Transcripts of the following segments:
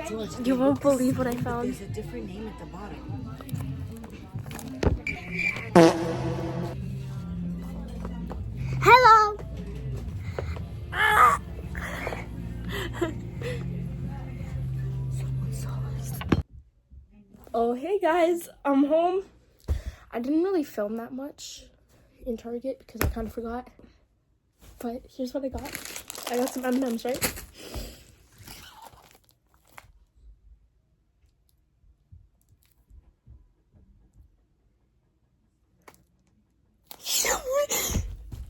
George, You won't believe what I found. there's a different name at the bottom. Hello. Oh, hey guys, I'm home. I didn't really film that much in Target because I kind of forgot. But here's what I got. I got some M&Ms, right?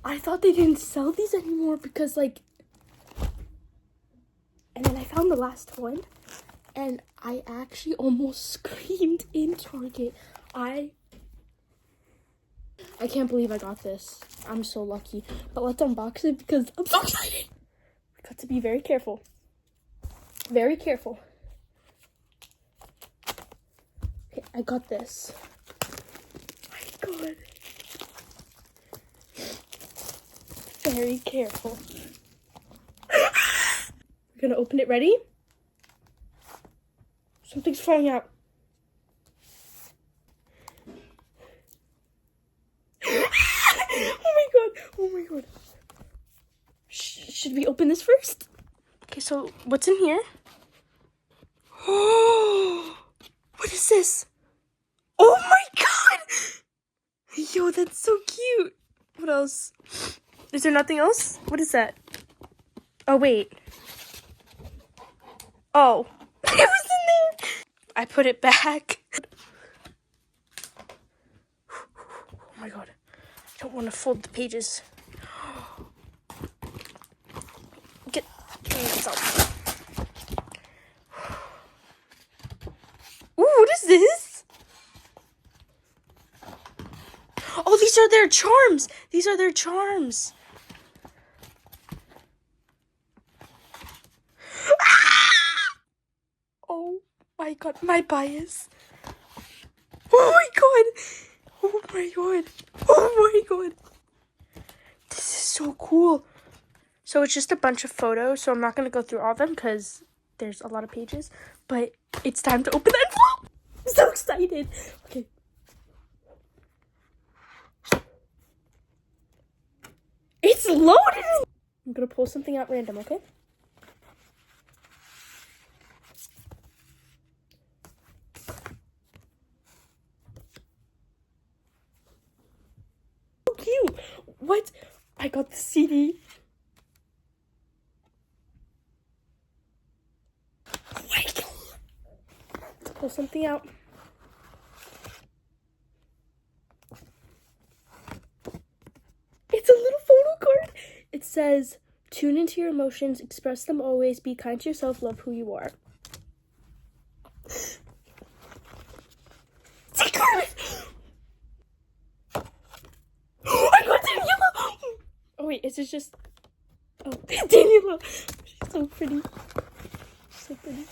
I thought they didn't sell these anymore because, like, and then I found the last one and I actually almost screamed in Target. I can't believe I got this. I'm so lucky. But let's unbox it because I'm so excited. We got to be very careful. Very careful. Okay, I got this. Oh my God. Very careful. We're gonna open it. Ready? Something's falling out. Oh my God. Oh my God. Should we open this first? Okay, so what's in here? Oh, what is this? Oh my God. Yo, that's so cute. What else? Is there nothing else? What is that? Oh, wait. Oh, it was in there. I put it back. Oh my God. I don't want to fold the pages. Get this out. Ooh, what is this? Oh, these are their charms. These are their charms. Oh my God, my bias. Oh my God. Oh my God. Oh my God. This is so cool. So it's just a bunch of photos. So I'm not going to go through all of them because there's a lot of pages. But it's time to open the envelope. I'm so excited. Okay. It's loaded. I'm going to pull something out random, okay? So cute. What? I got the CD. Oh my God. Let's pull something out. It's a little photo card. It says, tune into your emotions, express them always, be kind to yourself, love who you are. I got Daniela! Oh wait, is this just... Oh, Daniela! She's so pretty. She's so pretty.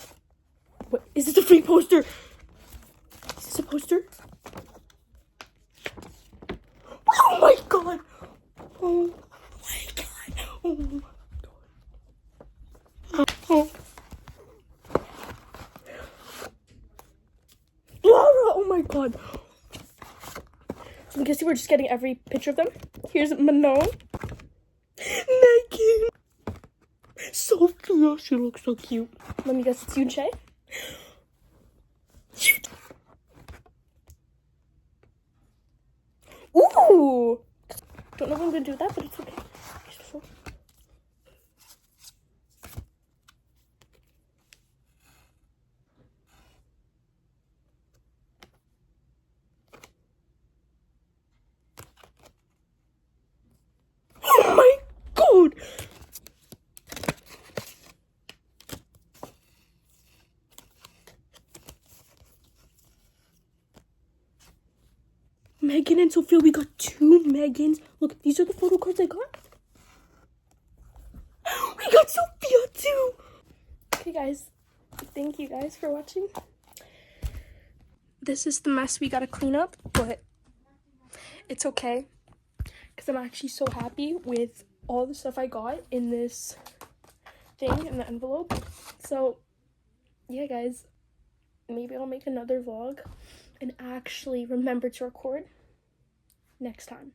What? Is this a free poster? Is this a poster? Oh my God! Oh my God! Oh my God! Oh. Laura! Oh my God! So I guess we're just getting every picture of them. Here's Manon. Megan! Sophia! She looks so cute. Let me guess, it's you and Shay? Ooh! Don't know if I'm gonna do that, but it's okay. Oh my God! Megan and Sophia, we got 2 Megans. Look, these are the photo cards I got. We got Sophia too. Okay, guys. Thank you guys for watching. This is the mess we gotta clean up, but it's okay. Because I'm actually so happy with all the stuff I got in this thing in the envelope. So, yeah, guys, maybe I'll make another vlog and actually remember to record next time.